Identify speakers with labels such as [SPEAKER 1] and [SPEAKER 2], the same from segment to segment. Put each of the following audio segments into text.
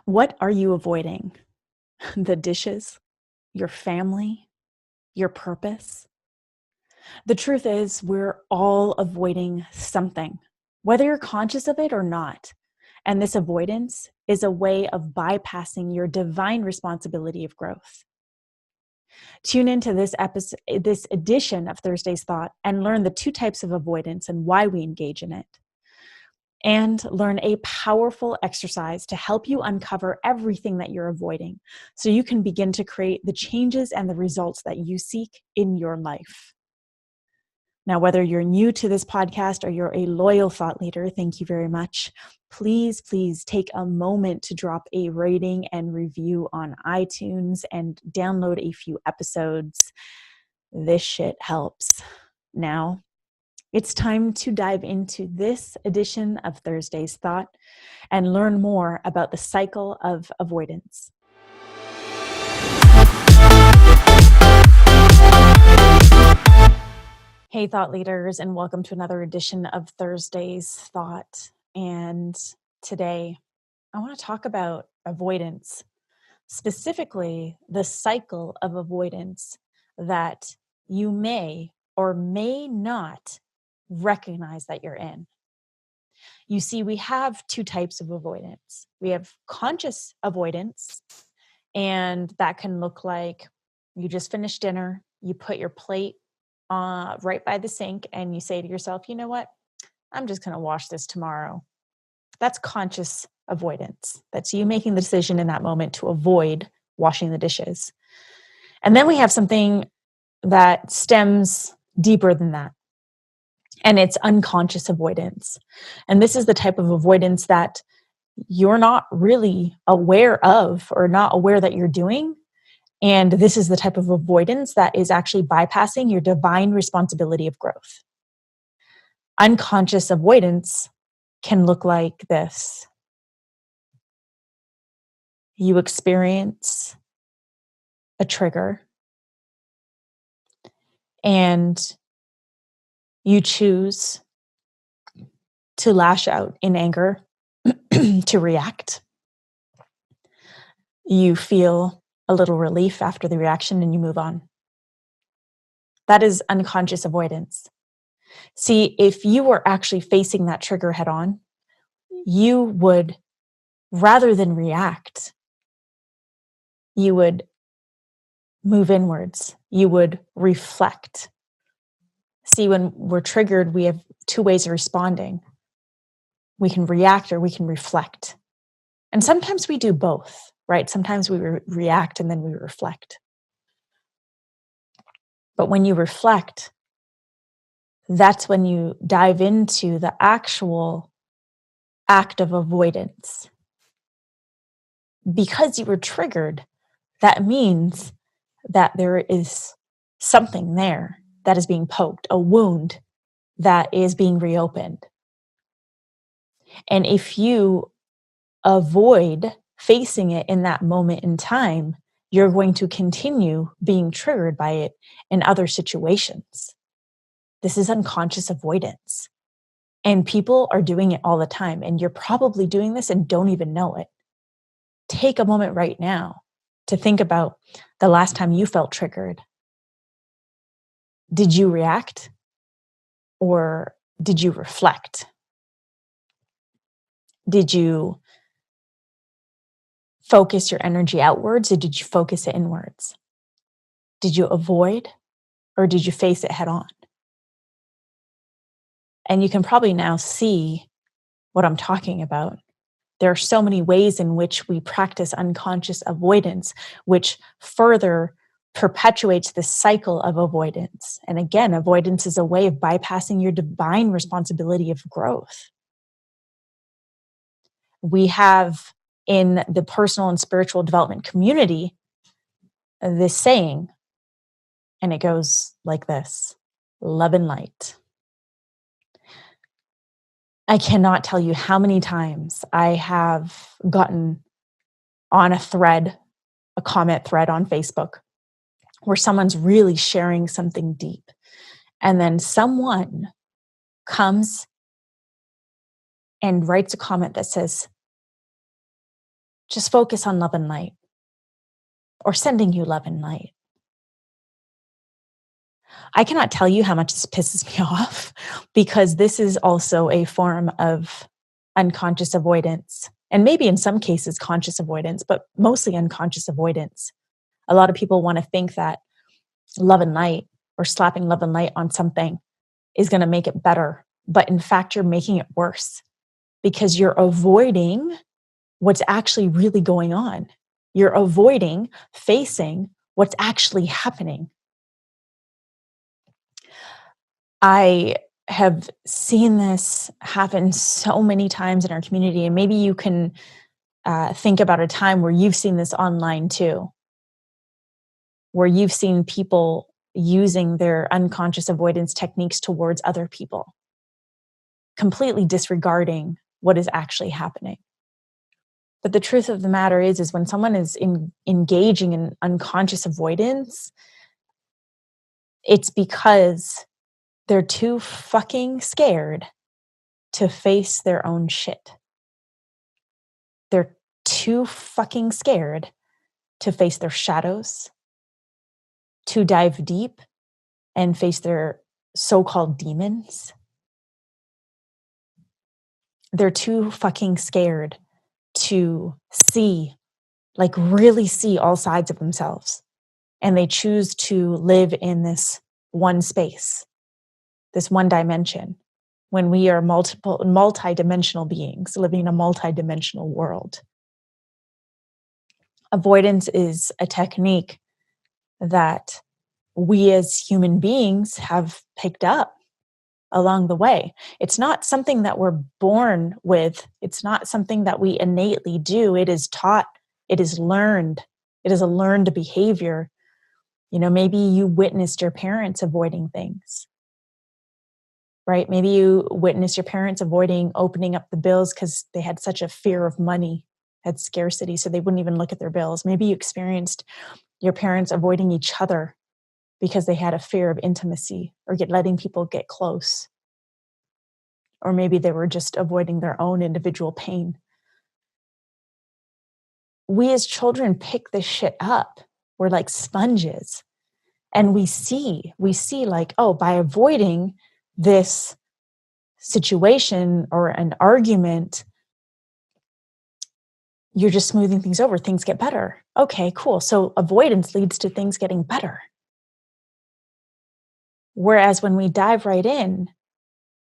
[SPEAKER 1] What are you avoiding? The dishes? Your family? Your purpose? The truth is, we're all avoiding something, whether you're conscious of it or not. And this avoidance is a way of bypassing your divine responsibility of growth. Tune into this episode, this edition of Thursday's Thought, and learn the two types of avoidance and why we engage in it. And learn a powerful exercise to help you uncover everything that you're avoiding so you can begin to create the changes and the results that you seek in your life. Now, whether you're new to this podcast or you're a loyal thought leader, thank you very much. Please take a moment to drop a rating and review on iTunes and download a few episodes. This shit helps. Now, it's time to dive into this edition of Thursday's Thought and learn more about the cycle of avoidance. Hey, thought leaders, and welcome to another edition of Thursday's Thought. And today, I want to talk about avoidance, specifically the cycle of avoidance that you may or may not recognize that you're in. You see, we have two types of avoidance. We have conscious avoidance, and that can look like you just finished dinner, you put your plate right by the sink, and you say to yourself, you know what? I'm just going to wash this tomorrow. That's conscious avoidance. That's you making the decision in that moment to avoid washing the dishes. And then we have something that stems deeper than that. And it's unconscious avoidance. And this is the type of avoidance that you're not really aware of or not aware that you're doing. And this is the type of avoidance that is actually bypassing your divine responsibility of growth. Unconscious avoidance can look like this. You experience a trigger and you choose to lash out in anger, to react. You feel a little relief after the reaction and you move on. That is unconscious avoidance. See, if you were actually facing that trigger head on, you would, rather than react, you would move inwards. You would reflect. See, when we're triggered, we have two ways of responding. We can react or we can reflect. And sometimes we do both, right? Sometimes we react and then we reflect. But when you reflect, that's when you dive into the actual act of avoidance. Because you were triggered, that means that there is something there that is being poked, a wound that is being reopened. And if you avoid facing it in that moment in time, you're going to continue being triggered by it in other situations. This is unconscious avoidance. And people are doing it all the time. And you're probably doing this and don't even know it. Take a moment right now to think about the last time you felt triggered. Did you react or did you reflect? Did you focus your energy outwards or did you focus it inwards? Did you avoid or did you face it head on? And you can probably now see what I'm talking about. There are so many ways in which we practice unconscious avoidance, which further perpetuates this cycle of avoidance. And again, avoidance is a way of bypassing your divine responsibility of growth. We have in the personal and spiritual development community this saying, and it goes like this: love and light. I cannot tell you how many times I have gotten on a thread, a comment thread on Facebook, where someone's really sharing something deep. And then someone comes and writes a comment that says, just focus on love and light, or sending you love and light. I cannot tell you how much this pisses me off, because this is also a form of unconscious avoidance, and maybe in some cases conscious avoidance, but mostly unconscious avoidance. A lot of people want to think that love and light, or slapping love and light on something, is going to make it better. But in fact, you're making it worse, because you're avoiding what's actually really going on. You're avoiding facing what's actually happening. I have seen this happen so many times in our community, and maybe you can think about a time where you've seen this online too, where you've seen people using their unconscious avoidance techniques towards other people, completely disregarding what is actually happening. But the truth of the matter is when someone is engaging in unconscious avoidance, it's because they're too fucking scared to face their own shit. They're too fucking scared to face their shadows, to dive deep and face their so-called demons. They're too fucking scared to see, like really see all sides of themselves. And they choose to live in this one space, this one dimension, when we are multi-dimensional beings living in a multi-dimensional world. Avoidance is a technique that we as human beings have picked up along the way. It's not something that we're born with. It's not something that we innately do. It is taught. It is learned. It is a learned behavior. You know, maybe you witnessed your parents avoiding things, right? Maybe you witnessed your parents avoiding opening up the bills because they had such a fear of money, had scarcity, so they wouldn't even look at their bills. Maybe you experienced your parents avoiding each other because they had a fear of intimacy or letting people get close. Or maybe they were just avoiding their own individual pain. We as children pick this shit up. We're like sponges. And we see like, oh, by avoiding this situation or an argument, you're just smoothing things over. Things get better. Okay, cool. So avoidance leads to things getting better. Whereas when we dive right in,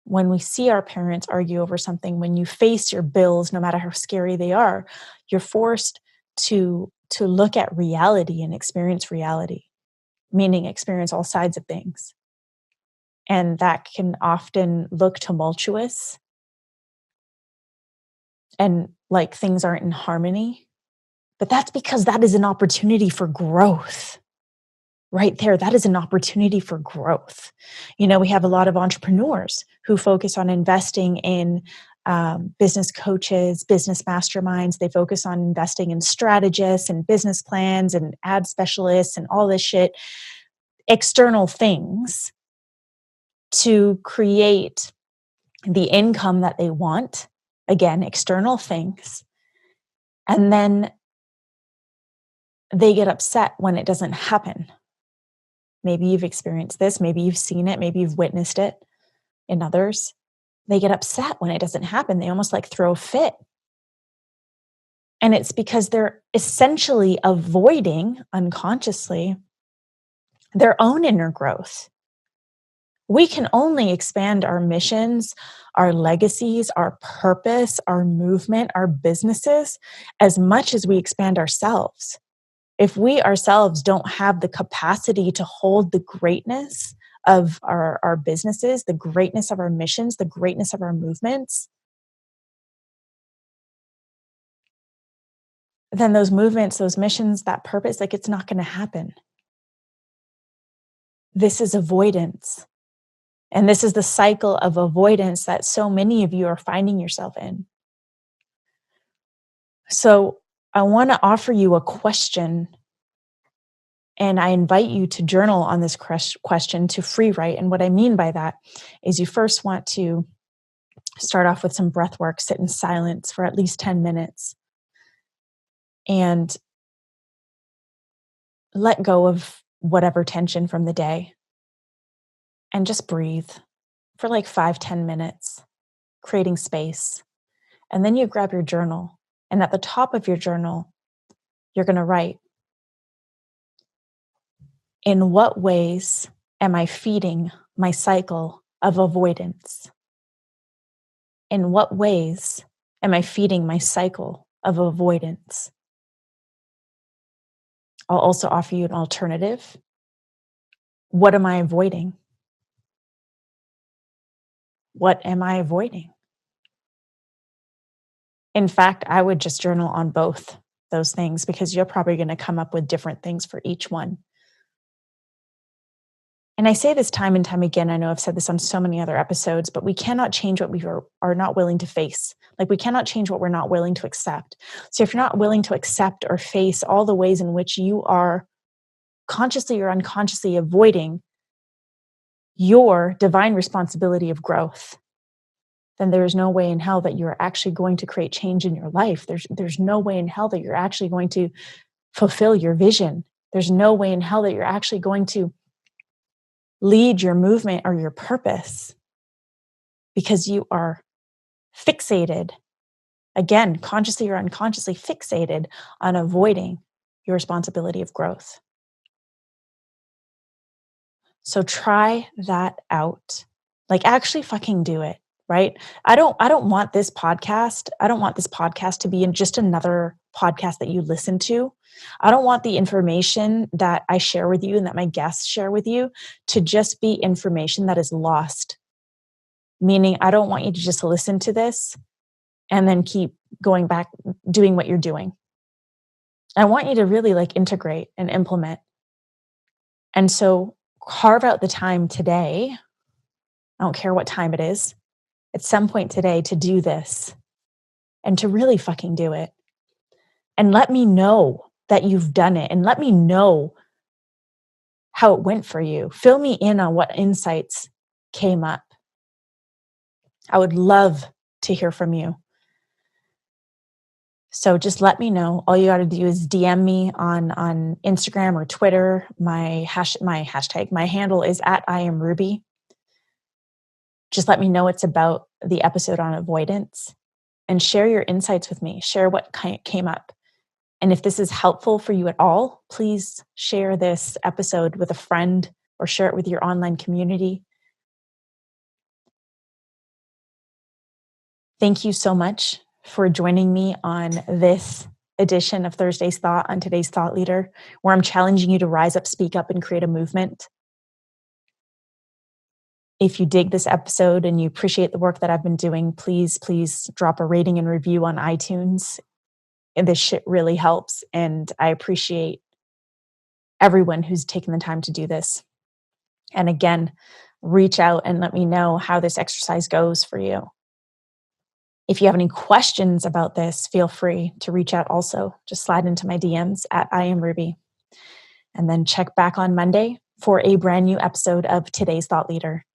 [SPEAKER 1] when we see our parents argue over something, when you face your bills, no matter how scary they are, you're forced to look at reality and experience reality, meaning experience all sides of things. And that can often look tumultuous and like things aren't in harmony. But that's because that is an opportunity for growth. Right there, that is an opportunity for growth. You know, we have a lot of entrepreneurs who focus on investing in business coaches, business masterminds. They focus on investing in strategists and business plans and ad specialists and all this shit, external things to create the income that they want. Again, external things. And then they get upset when it doesn't happen. Maybe you've experienced this. Maybe you've seen it. Maybe you've witnessed it in others. They get upset when it doesn't happen. They almost like throw a fit. And it's because they're essentially avoiding unconsciously their own inner growth. We can only expand our missions, our legacies, our purpose, our movement, our businesses as much as we expand ourselves. If we ourselves don't have the capacity to hold the greatness of our businesses, the greatness of our missions, the greatness of our movements, then those movements, those missions, that purpose, like it's not going to happen. This is avoidance. And this is the cycle of avoidance that so many of you are finding yourself in. So I want to offer you a question. And I invite you to journal on this question, to free write. And what I mean by that is you first want to start off with some breath work, sit in silence for at least 10 minutes. and let go of whatever tension from the day and just breathe for like 5-10 minutes, creating space. And then you grab your journal. And at the top of your journal, you're going to write, in what ways am I feeding my cycle of avoidance? In what ways am I feeding my cycle of avoidance? I'll also offer you an alternative. What am I avoiding? What am I avoiding? In fact, I would just journal on both those things because you're probably going to come up with different things for each one. And I say this time and time again. I know I've said this on so many other episodes, but we cannot change what we are not willing to face. Like, we cannot change what we're not willing to accept. So if you're not willing to accept or face all the ways in which you are consciously or unconsciously avoiding your divine responsibility of growth, then there is no way in hell that you're actually going to create change in your life. There's no way in hell that you're actually going to fulfill your vision. There's no way in hell that you're actually going to lead your movement or your purpose, because you are fixated, again, consciously or unconsciously fixated on avoiding your responsibility of growth. So try that out. Like, actually fucking do it, right? I don't want this podcast. I don't want this podcast to be in just another podcast that you listen to. I don't want the information that I share with you and that my guests share with you to just be information that is lost. Meaning, I don't want you to just listen to this and then keep going back doing what you're doing. I want you to really like integrate and implement. And so carve out the time today. I don't care what time it is, at some point today, to do this and to really fucking do it. And let me know that you've done it, and let me know how it went for you. Fill me in on what insights came up. I would love to hear from you. So just let me know. All you got to do is DM me on Instagram or Twitter. My handle is @IamRuby. Just let me know it's about the episode on avoidance, and share your insights with me. Share what came up. And if this is helpful for you at all, please share this episode with a friend or share it with your online community. Thank you so much for joining me on this edition of Thursday's Thought on today's Thought Leader, where I'm challenging you to rise up, speak up, and create a movement. If you dig this episode and you appreciate the work that I've been doing, please drop a rating and review on iTunes. And this shit really helps. And I appreciate everyone who's taken the time to do this. And again, reach out and let me know how this exercise goes for you. If you have any questions about this, feel free to reach out also. Just slide into my DMs @IamRuby. And then check back on Monday for a brand new episode of Today's Thought Leader.